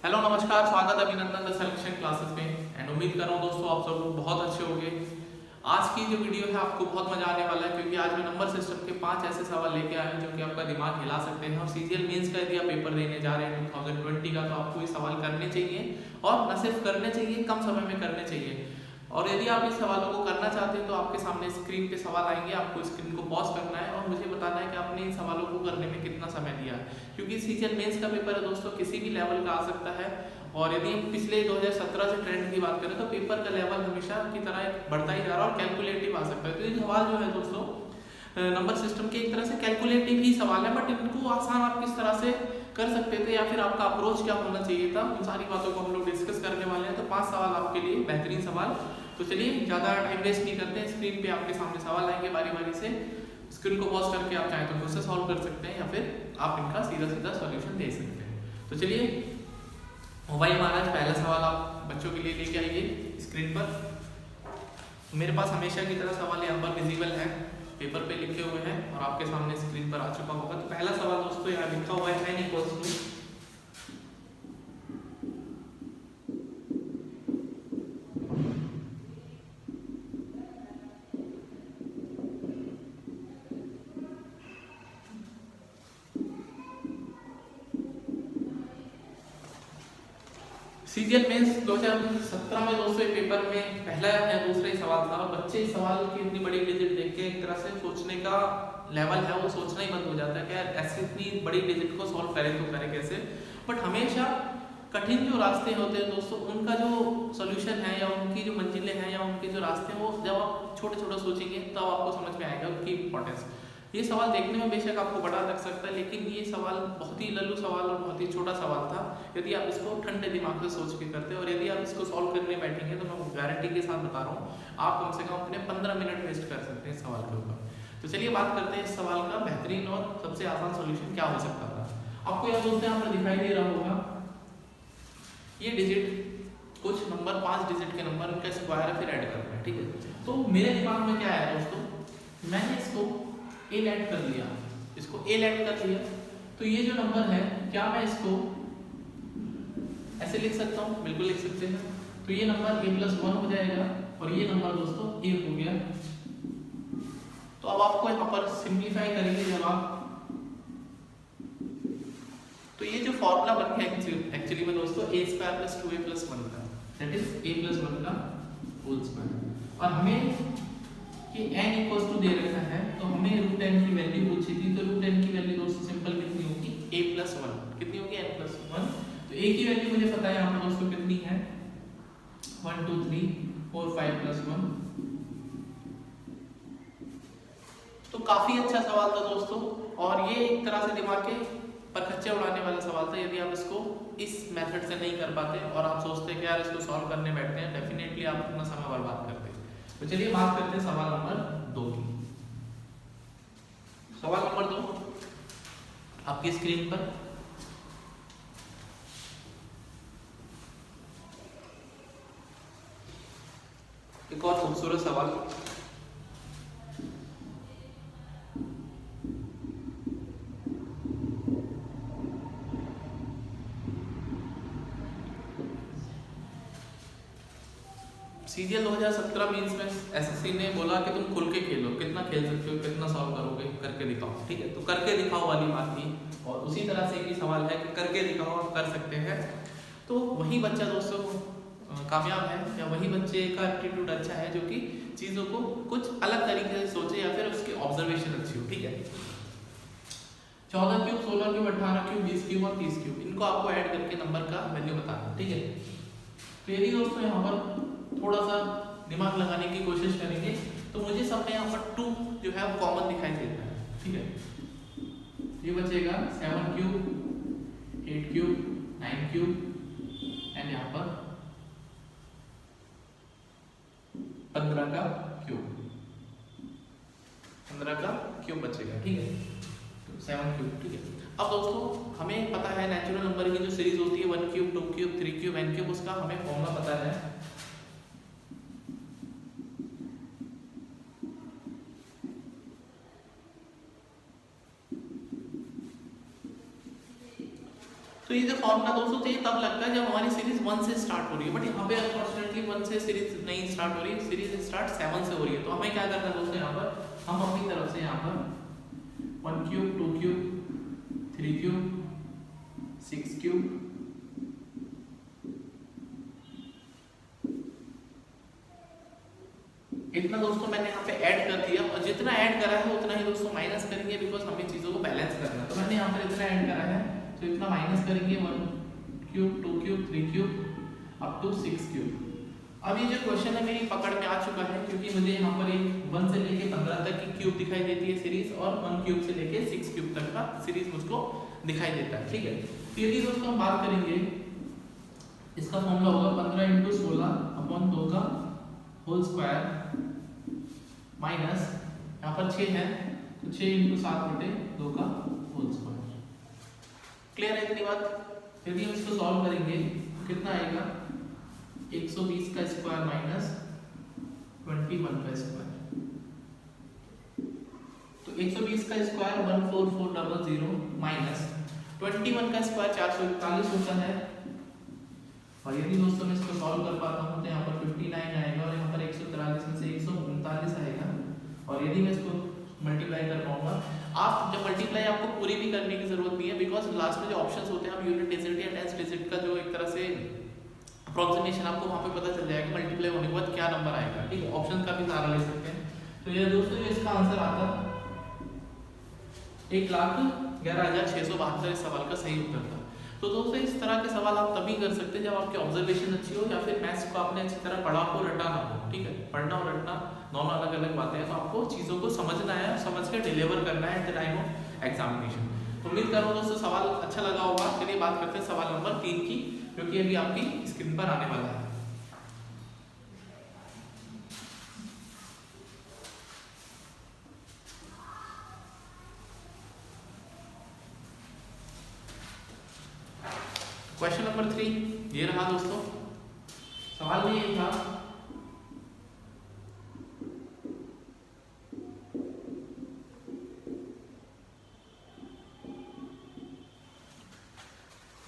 Hello नमस्कार, स्वागत है अभिनंदन द सिलेक्शन क्लासेस में। एंड उम्मीद कर रहा हूँ दोस्तों आप सब लोग बहुत अच्छे होंगे। आज की जो वीडियो है आपको बहुत मजा आने वाला है, क्योंकि आज मैं नंबर सिस्टम के 5 ऐसे सवाल लेके आया हूँ जो कि आपका दिमाग हिला सकते हैं। और सीजीएल मेंस का यदि आप पेपर देने जा रहे हैं 2020 का, तो आपको ये सवाल करने चाहिए, और न सिर्फ करने चाहिए, कम समय में करने चाहिए। और यदि आप इस सवालों को करना चाहते हैं तो आपके सामने स्क्रीन पे सवाल आएंगे, आपको स्क्रीन को पॉज करना है और मुझे बताना है कि आपने इन सवालों को करने में कितना समय दिया है। क्योंकि सीजीएल मेंस का पेपर है दोस्तों, किसी भी लेवल का आ सकता है। और यदि हम पिछले 2017 से ट्रेंड की बात करें तो पेपर का लेवल हमेशा की तरह बढ़ता ही जा रहा है और कैलकुलेटिव आ सकता है। तो ये सवाल जो है दोस्तों नंबर सिस्टम के एक तरह से कैलकुलेटिव ही सवाल है, बट इनको आसान आप किस तरह से कर सकते थे या फिर आपका अप्रोच क्या होना चाहिए था, उन सारी बातों को हम लोग डिस्कस करने वाले हैं। तो 5 सवाल आपके लिए बेहतरीन सवाल। तो चलिए ज़्यादा टाइम वेस्ट नहीं करते हैं, स्क्रीन पे आपके सामने सवाल आएंगे बारी बारी से। स्क्रीन को पॉज करके आप चाहें तो खुद से सॉल्व कर सकते हैं या फिर आप इनका सीधा सीधा सॉल्यूशन दे सकते हैं। तो चलिए मोबाइल महाराज पहला सवाल आप बच्चों के लिए लेके आइए स्क्रीन पर। मेरे पास हमेशा की तरह सवाल यहाँ पर विजिबल है, पेपर पे लिखे हुए हैं और आपके सामने स्क्रीन पर आ चुका होगा। तो पहला सवाल दोस्तों यहाँ लिखा हुआ है n equals to CGL mains 2017 में दोस्तों पेपर में पहला या दूसरा ही सवाल था। बच्चे इस सवाल की इतनी बड़ी डिजिट देख के एक तरह से सोचने का लेवल है वो सोचना ही बंद हो जाता है कि यार ऐसी इतनी बड़ी डिजिट को सॉल्व करें तो करें कैसे। बट हमेशा कठिन जो रास्ते होते हैं दोस्तों, उनका जो सोल्यूशन है या उनकी जो मंजिलें हैं या उनके जो रास्ते हैं, वो जब आप छोटे छोटे सोचेंगे तब आपको समझ में आएगा उनकी इंपॉर्टेंस। ये सवाल देखने में बेशक आपको बड़ा लग सकता है, लेकिन ये सवाल बहुत ही लल्लू सवाल और बहुत ही छोटा सवाल था यदि आप इसको ठंडे दिमाग से सोच के करते हैं। और यदि आप इसको सॉल्व करने बैठेंगे तो मैं गारंटी के साथ बता रहा हूँ आप कम से कम अपने 15 मिनट वेस्ट कर सकते हैं इस सवाल के ऊपर। तो चलिए बात करते हैं इस सवाल का बेहतरीन और सबसे आसान सोल्यूशन क्या हो सकता था। आपको यह दोस्तों यहाँ पर दिखाई दे रहा होगा, ये डिजिट कुछ नंबर 5 डिजिट के नंबर उनका स्क्वायर है, फिर ऐड करना है, ठीक है। तो मेरे दिमाग में क्या आया दोस्तों, मैंने इसको ए ऐड कर लिया, इसको ए ऐड कर लिया। तो ये जो नंबर है क्या मैं इसको ऐसे लिख सकता हूँ? बिल्कुल लिख सकते हैं। तो ये नंबर a+1 हो जाएगा और ये नंबर दोस्तों a हो गया। तो अब आपको यहाँ पर सिंप्लीफाई करेंगे जब आप, तो ये जो फॉर्मूला बन गया एक्चुअली में दोस्तों a² + 2a+1 का, दैट इज a+1 का होल स्क्वायर। और हमें कि n इक्वल्स टू दे रखा है, तो हमें √n की वैल्यू पूछी थी। तो √n की वैल्यू दोस्तों सिंपल कितनी होगी, a+1 कितनी होगी, n+1। तो a की वैल्यू मुझे पता है यहाँ पर दोस्तों कितनी है, 1 2 3 4 5 + 1। तो काफी अच्छा सवाल था दोस्तों, और ये एक तरह से दिमाग के परखच्चे उड़ाने वाला सवाल था। यदि आप इसको इस मेथड से नहीं कर पाते और आप सोचते हैं कि यार इसको सॉल्व करने बैठते हैं, डेफिनेटली आप अपना समय बर्बाद करते हैं। तो चलिए बात करते हैं सवाल नंबर 2 की। सवाल नंबर 2 आपकी स्क्रीन पर, एक और खूबसूरत सवाल। सीजीएल 2017 मींस में एसएससी ने बोला कि तुम खुल के खेलो, कितना खेल सकते हो, कितना सॉल्व करोगे, करके दिखाओ, ठीक है। तो करके दिखाओ वाली बात थी, और उसी तरह से भी सवाल है कि करके दिखाओ, आप कर सकते हैं। तो वही बच्चा दोस्तों कामयाब है, या वही बच्चे का एप्टीट्यूड अच्छा है जो कि चीज़ों को कुछ अलग तरीके से सोचे या फिर उसकी ऑब्जर्वेशन अच्छी हो, ठीक है। 14 क्यूब, 16 क्यूब, 18 क्यूब, 20 क्यूब और 30 क्यूब, इनको आपको ऐड करके नंबर का वैल्यू बताना, ठीक है। तो यदि दोस्तों यहाँ पर थोड़ा सा दिमाग लगाने की कोशिश करेंगे तो मुझे सब में यहाँ पर 2 जो है वो कॉमन दिखाई देता है, ठीक है। ये बचेगा 7 क्यूब, 8 क्यूब, 9 क्यूब एंड यहाँ पर 15 का क्यूब बचेगा, ठीक है। तो 7 क्यूब, ठीक है। अब दोस्तों हमें पता है नेचुरल नंबर की जो सीरीज होती है 1 cube, 2 cube, 3 cube, n cube, उसका हमें फॉर्मूला पता है। तो ये जो फॉर्मूला दोस्तों थे तब तब लगता है जब हमारी सीरीज 1 से स्टार्ट हो रही है, बट यहाँ पे अनफॉर्चुनेटली 1 से सीरीज नहीं स्टार्ट हो रही है, सीरीज स्टार्ट 7 से हो रही है। तो हमें क्या करना है दोस्तों, यहाँ पर हम अपनी तरफ से यहाँ पर 1 क्यूब 2 क्यूब 3 क्यूब 6 क्यूब इतना दोस्तों मैंने यहाँ पे ऐड कर दिया, और जितना ऐड करा है उतना ही दोस्तों माइनस करेंगे, बिकॉज हमें चीज़ों को बैलेंस करना है। तो मैंने यहाँ पर इतना ऐड करा है, तो इतना माइनस करेंगे 1 cube 2 cube 3 cube up to 6 cube. अब ये जो क्वेश्चन है मेरी पकड़ में आ चुका है, क्योंकि मुझे यहाँ पर एक 1 से लेके 15 तक की क्यूब दिखाई देती है सीरीज, और 1 क्यूब से लेके 6 क्यूब तक का सीरीज मुझको दिखाई देता है। ठीक है, तो यदि दोस्तों हम बात करेंगे, इसका फॉर्मूला होगा 15 × 16 अपॉन 2 का होल स्क्वायर माइनस यहाँ पर 6 है तो 6 × 7 बटे 2 का होल स्क्वायर। क्लियर है इतनी बात? यदि हम इसको सॉल्व करेंगे तो कितना आएगा, 120 का स्क्वायर माइनस 21 का स्क्वायर। तो 120 का स्क्वायर 14400 माइनस 21 का स्क्वायर 441 होता है। और यदि दोस्तों मैं इसको सॉल्व कर पाता हूँ तो यहाँ पर 59 आएगा, और यहाँ पर 143 में से 139 आएगा। और यदि मैं इसको मल्टीप्लाई कर पाऊंगा, आप जब मल्टीप्लाई आपको पूरी भी करने की जरूरत नहीं है, बिकॉज लास्ट में जो ऑप्शंस होते हैं आप यूनिट डिजिट या टेंस डिजिट का जो एक तरह से अप्रोक्सीमेशन आपको वहाँ पे पता चल जाएगा मल्टीप्लाई होने के बाद क्या नंबर आएगा। ठीक है, ऑप्शन का भी सहारा ले सकते हैं। तो ये दोस्तों ये इसका आंसर आता 1,11,672 इस सवाल का सही उत्तर था। तो दोस्तों इस तरह के सवाल आप तभी कर सकते हैं जब आपकी ऑब्जर्वेशन अच्छी हो, या फिर मैथ्स को आपने अच्छी तरह पढ़ा हो, रटा ना हो। ठीक है, पढ़ना और रटना दोनों अलग अलग बातें हैं, तो आपको चीज़ों को समझना है, समझ के डिलीवर करना है at the time of examination. तो उम्मीद कर रहा हूँ दोस्तों सवाल अच्छा लगा होगा। चलिए बात करते हैं सवाल नंबर 3 की, जो कि अभी आपकी स्क्रीन पर आने वाला है। क्वेश्चन नंबर 3 ये रहा दोस्तों। सवाल में ये था,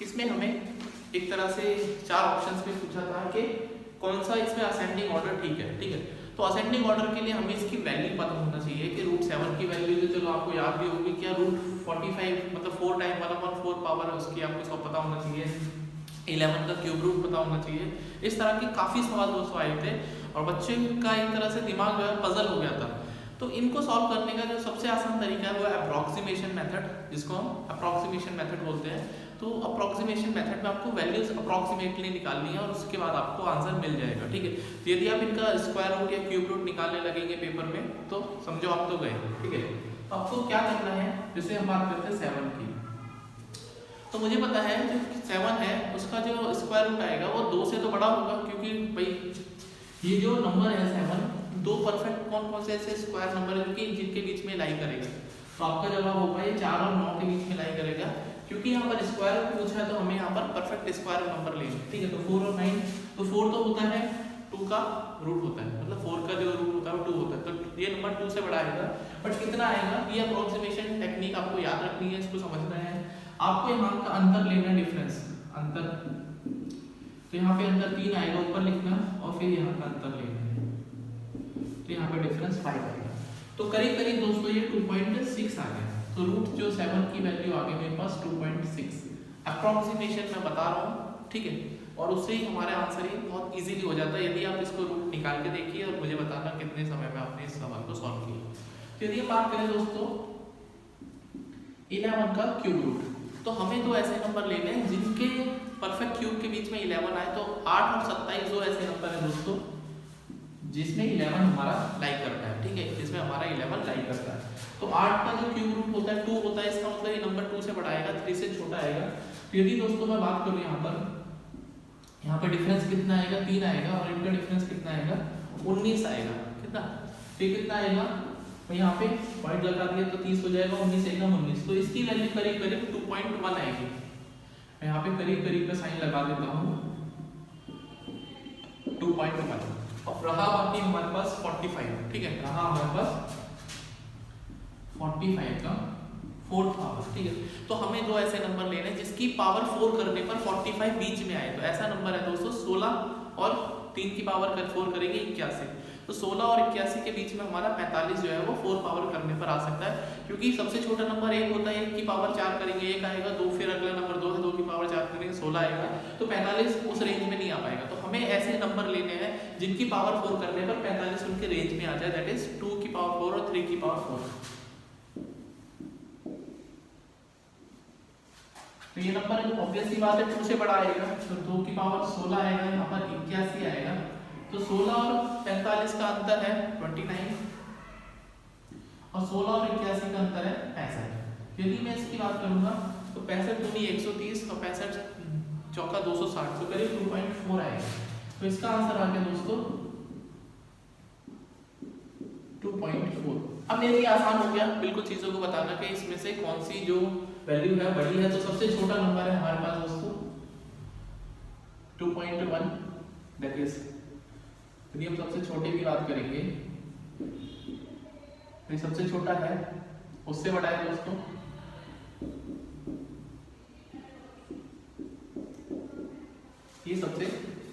इसमें हमें एक तरह से 4 ऑप्शंस में पूछा था कि कौन सा इसमें असेंडिंग ऑर्डर ठीक है। ठीक है, तो असेंडिंग ऑर्डर के लिए हमें इसकी वैल्यू पता होना चाहिए कि √7 की वैल्यू तो चलो आपको याद भी होगी, क्या √45 मतलब 4 टाइम 1/4 पावर है उसकी, आपको सब पता होना चाहिए। 11 का क्यूब रूट पता होना चाहिए। इस तरह के काफ़ी सवाल दोस्तों आए थे, और बच्चे का एक तरह से दिमाग जो है पजल हो गया था। तो इनको सॉल्व करने का जो सबसे आसान तरीका है वो है अप्रॉक्सीमेशन मेथड, जिसको हम अप्रॉक्सीमेशन मेथड बोलते हैं। तो अप्रॉक्सीमेशन मेथड में आपको वैल्यूज अप्रॉक्सीमेटली निकालनी है, और उसके बाद आपको आंसर मिल जाएगा। ठीक है, तो यदि आप इनका स्क्वायर रूट या क्यूब रूट निकालने लगेंगे पेपर में, तो समझो आप तो गए। ठीक है, तो आपको क्या करना है, जैसे हम बात करते हैं 7 की, तो मुझे पता है जो 7 है उसका जो स्क्वायर रूट आएगा वो 2 से तो बड़ा होगा, क्योंकि भाई ये जो नंबर है 7, 2 परफेक्ट कौन कौन से ऐसे स्क्वायर नंबर है जिनके बीच में लाई करेगा। तो आपका जवाब होगा ये 4 और 9 के बीच में लाई करेगा, क्योंकि यहाँ पर स्क्वायर रूट पूछा है तो हमें यहाँ पर परफेक्ट स्क्वायर नंबर लेंगे। ठीक है, तो 4 और 9, तो 4 तो होता है 2 का रूट होता है, मतलब 4 का जो रूट होता है वो 2 होता है, तो ये नंबर 2 से बड़ा आएगा। बट कितना आएगा, ये अप्रोक्सीमेशन टेक्निक आपको याद रखनी है, इसको समझना है। आपको यहाँ का अंतर लेना है, डिफरेंस अंतर, तो यहाँ पे अंतर 3 आएगा ऊपर लिखना, और फिर यहाँ का अंतर लेना है, तो यहाँ पे डिफरेंस 5 आएगा। तो करीब करीब दोस्तों ये 2.6 आ गया। तो √7 की वैल्यू आ गई मेरे पास 2.6, अप्रॉक्सीमेशन मैं बता रहा हूँ। ठीक है, और उससे ही हमारा आंसर ही बहुत इजीली हो जाता है। यदि आप इसको रूट निकाल के देखिए और मुझे बताना कितने समय में आपने इस सवाल को सॉल्व किया। तो यदि हम बात करें दोस्तों 11 का क्यूब रूट, तो हमें तो ऐसे नंबर लेने हैं जिनके परफेक्ट क्यूब के बीच में 11 आए। तो 8 और 27 दो ऐसे नंबर है दोस्तों जिसमें 11 हमारा लाइक करता है। ठीक है, जिसमें हमारा 11 लाइक करता है। तो 8 का जो क्यूब रूट होता है 2 होता है, इसका मतलब ये नंबर 2 से बड़ा आएगा, 3 से छोटा आएगा। तो यदि दोस्तों मैं बात करूँ यहाँ पर डिफरेंस कितना आएगा, 3 आएगा, और इनका डिफरेंस कितना आएगा, 19 आएगा। कितना, फिर कितना आएगा, तो यहाँ पे पॉइंट लगा दिया तो 30 हो जाएगा, 19 एकम 19, तो इसकी वैल्यू करीब करीब 2.1 आएगी। मैं यहाँ पे करीब करीब का साइन लगा देता हूँ, 2.1। अब रहा बाकी हमारे पास 45। ठीक है, रहा हमारे पास 45 का 4th पावर, ठीक है। तो हमें दो ऐसे नंबर लेने हैं जिसकी पावर 4 करने पर 45 बीच में आए। तो ऐसा नंबर है दोस्तों 16 और 3 की पावर 4 करेंगे 81। तो 16 और 81 के बीच में हमारा 45 जो है वो 4 पावर करने पर आ सकता है, क्योंकि सबसे छोटा नंबर 1 होता है, 1 की पावर 4 करेंगे 1 आएगा, 2 फिर अगला नंबर 2 है, 2 की पावर 4 करेंगे 16 आएगा। तो 45 उस रेंज में नहीं आ पाएगा। तो हमें ऐसे नंबर लेने हैं जिनकी पावर 4 करने पर 45 उनके रेंज में आ जाए, दैट इज 2 की पावर 4 और 3 की पावर 4। तो ये नंबर ऑब्वियस सी बात है 2 से बड़ा आएगा, तो 2 की पावर 16 आएगा, यहाँ पर 81 आएगा। तो 16 और 45 का अंतर है 29 और 16 और 81 का अंतर है 65। यदि मैं इसकी बात करूंगा तो 65 दूनी 130 और 65 चौका 260, तो करीब 2.4 आएगा। तो इसका आंसर आ गया दोस्तों 2.4। अब मेरे लिए आसान हो गया बिल्कुल चीजों को बताना कि इसमें से कौन सी जो वैल्यू है बड़ी है। तो सबसे छोटा नंबर है हमारे पास दोस्तों 2.1, दैट इज, यदि हम सबसे छोटे की बात करेंगे तो सबसे छोटा है, उससे बड़ा है दोस्तों ये सबसे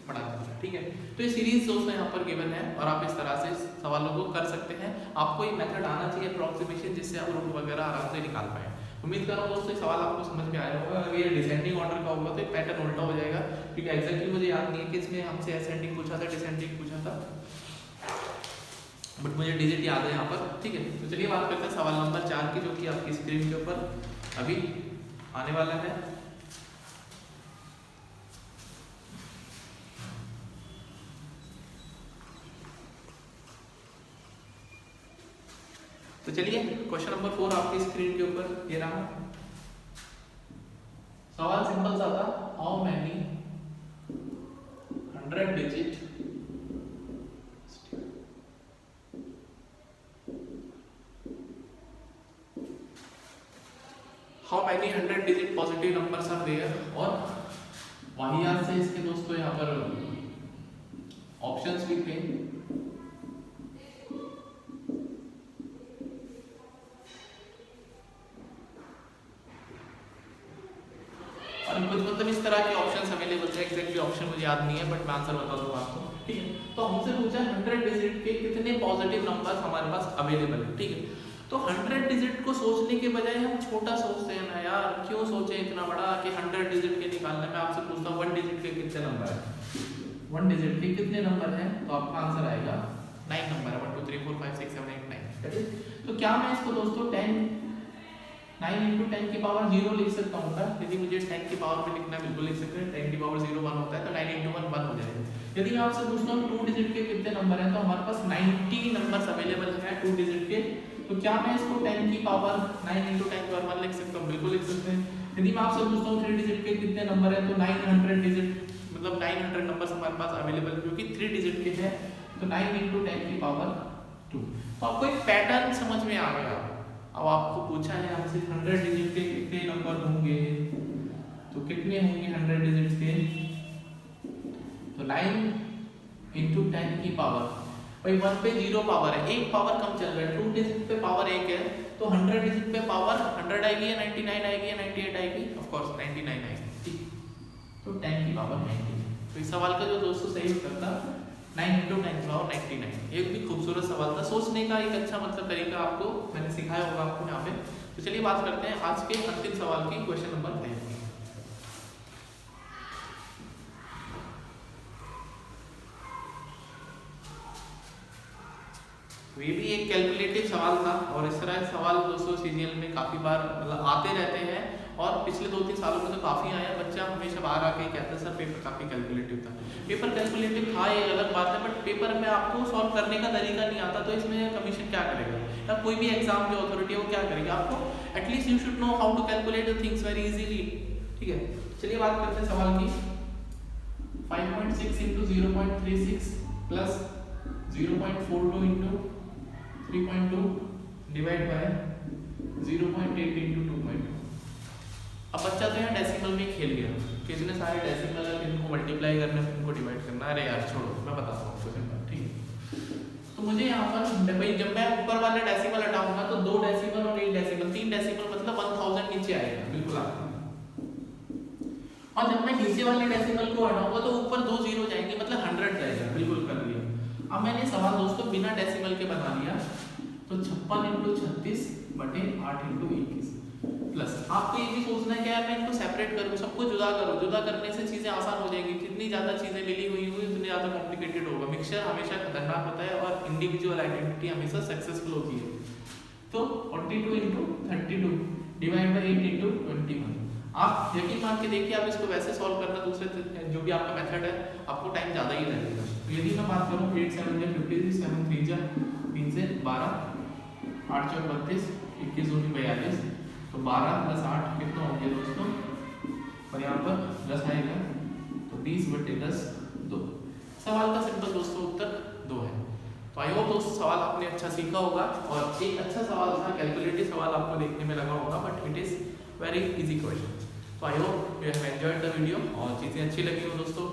बड़ा है, ठीक है। तो ये सीरीज दोस्तों यहाँ पर गिवन है और आप इस तरह से सवालों को कर सकते हैं। आपको एक मेथड आना चाहिए अप्रोक्सीमेशन, जिससे आप रूट वगैरह आराम से निकाल पाए। उम्मीद कर रहा हूँ दोस्तों ये सवाल आपको समझ में आया होगा। अगर ये डिसेंडिंग ऑर्डर का होगा तो एक पैटर्न उल्टा हो जाएगा, क्योंकि एग्जैक्टली मुझे याद नहीं है कि इसमें हमसे असेंडिंग पूछा था डिसेंडिंग पूछा था, बट मुझे डिजिट याद है यहाँ पर, ठीक है। तो चलिए बात करते हैं सवाल नंबर 4 की, जो कि आपकी स्क्रीन के ऊपर अभी आने वाला है। तो चलिए क्वेश्चन नंबर 4 आपकी स्क्रीन के ऊपर ये रहा। सवाल सिंपल सा था, how many 100 digit positive numbers are there. और वाहियात से इसके दोस्तों यहाँ पर ऑप्शंस भी थे। कुछ मतलब इस तरह के ऑप्शंस अवेलेबल थे, एग्जैक्टली ऑप्शन मुझे याद नहीं है, बट मैं आंसर बता दूंगा आपको, ठीक है। तो हमसे पूछा 100 डिजिट के कितने पॉजिटिव नंबर्स हमारे पास अवेलेबल है, ठीक है। तो 100 डिजिट को सोचने के बजाय हम छोटा सोचते हैं ना यार, क्यों सोचे इतना बड़ा कि 100 डिजिट के निकालने में। आपसे पूछता हूँ 1 डिजिट के कितने नंबर है, 1 डिजिट के कितने नंबर हैं, तो आपका आंसर आएगा 9 नंबर है, 1 2 3 4 5 6 7 8 9। तो क्या मैं इसको दोस्तों 9 into 10 की पावर 0 लिख सकता हूँ क्या? यदि मुझे 10 की पावर में लिखना है बिल्कुल लिख सकते हैं। 10 की पावर 0 1 होता है, तो 9 into 1 1 हो जाएगा। यदि मैं आपसे पूछता हूँ 2 डिजिट के कितने नंबर हैं, तो हमारे पास 90 नंबर्स अवेलेबल हैं 2 डिजिट के। तो क्या मैं इसको 10 की पावर 9 into 10 की पावर 1 लिख सकता हूँ? बिल्कुल लिख सकते हैं। यदि मैं आपसे पूछता हूँ 3 डिजिट के कितने नंबर हैं, तो 900 डिजिट मतलब 900 नंबर्स हमारे पास अवेलेबल है, क्योंकि 3 डिजिट के हैं, तो 9 into 10 की पावर 2। तो आपको एक पैटर्न समझ में आ गया। अब आपको पूछा है हमसे 100 डिजिट के कितने नंबर होंगे, तो कितने होंगे 100 डिजिट के, तो 9 into 10 की पावर, भाई 1 पे 0 पावर है, एक पावर कम चल रहा है, 2 डिजिट पे पावर 1 है, तो 100 डिजिट पे पावर 100 आएगी या 99 आएगी या 98 आएगी, ऑफ कोर्स 99 आएगी, ठीक। तो 10 की पावर 99। तो इस सवाल का जो दोस्तों सही उत्तर था 9 into 10 की पावर 99। एक भी खूबसूरत सवाल था, सोचने का एक अच्छा मतलब तरीका आपको मैंने सिखाया होगा आपको यहाँ पे। तो चलिए बात करते हैं आज के अंतिम सवाल की, क्वेश्चन नंबर 5। ये भी एक कैलकुलेटिव सवाल था, और इस तरह के सवाल दोस्तों सीजीएल में काफी बार मतलब आते रहते हैं, और पिछले 2-3 सालों में तो काफी आया। बच्चा हमेशा बाहर आके कहता है सर पेपर काफी कैलकुलेटिव था। पेपर कैलकुलेटिव था ये अलग बात है, बट पेपर में आपको सॉल्व करने का तरीका नहीं आता, तो इसमें कमीशन क्या करेगा, या कोई भी एग्जाम जो अथॉरिटी है वो क्या करेगी, आपको at least you should know how to calculate the things very easily, ठीक है। चलिए बात करते हैं सवाल की। 5.6 into 0.36 plus 0.42 into 3.2 divide by 0.8 into 2.2। अब बच्चा तो यहाँ डेसिमल में खेल गया, कितने सारे डेसिमल है, इनको मल्टीप्लाई करना है, इनको डिवाइड करना है। अरे यार छोड़ो, मैं बताता हूँ क्वेश्चन का, ठीक है। तो मुझे यहाँ पर भाई जब मैं ऊपर वाले डेसिमल हटाऊंगा तो 2 डेसिमल और 1 डेसिमल 3 डेसिमल मतलब 1000 नीचे आएगा बिल्कुल आपका। और जब मैं नीचे वाले डेसिमल को हटाऊंगा तो ऊपर 2 जीरो जाएंगे मतलब 100 जाएगा बिल्कुल कर लिया। अब मैंने सवाल दोस्तों बिना डेसिमल के बना लिया तो 56 × 36 बटे 8 × 21 प्लस आपको ये भी सोचना है कि यार मैं इनको सेपरेट करूँ, सबको जुदा करूँ। जुदा करने से चीज़ें आसान हो जाएंगी। जितनी ज़्यादा चीज़ें मिली हुई उतनी ज़्यादा कॉम्प्लिकेटेड होगा। मिक्सचर हमेशा खतरनाक होता है और इंडिविजुअल आइडेंटिटी हमेशा सक्सेसफुल होती है। तो 42 × 32 डिवाइड बाई 8 × 21। आप यकीन मान के देखिए, आप इसको वैसे सॉल्व करना दूसरे जो भी आपका मेथड है आपको टाइम ज़्यादा ही लगेगा। तो यदि मैं बात करूँ 8 7 जा 50 7 3 जा 3 से 12 8 4 32 21 दूनी 42 तो 12 + 8 कितना हो गया दोस्तों, और यहाँ पर प्लस आएगा तो 20/10 2। सवाल का सिंपल दोस्तों उत्तर 2 है। तो आई होप दोस्तों सवाल आपने अच्छा सीखा होगा और एक अच्छा सवाल था, कैलकुलेटिव सवाल आपको देखने में लगा होगा but it is very easy question. तो I hope you have enjoyed the video और चीज़ें अच्छी लगी हो दोस्तों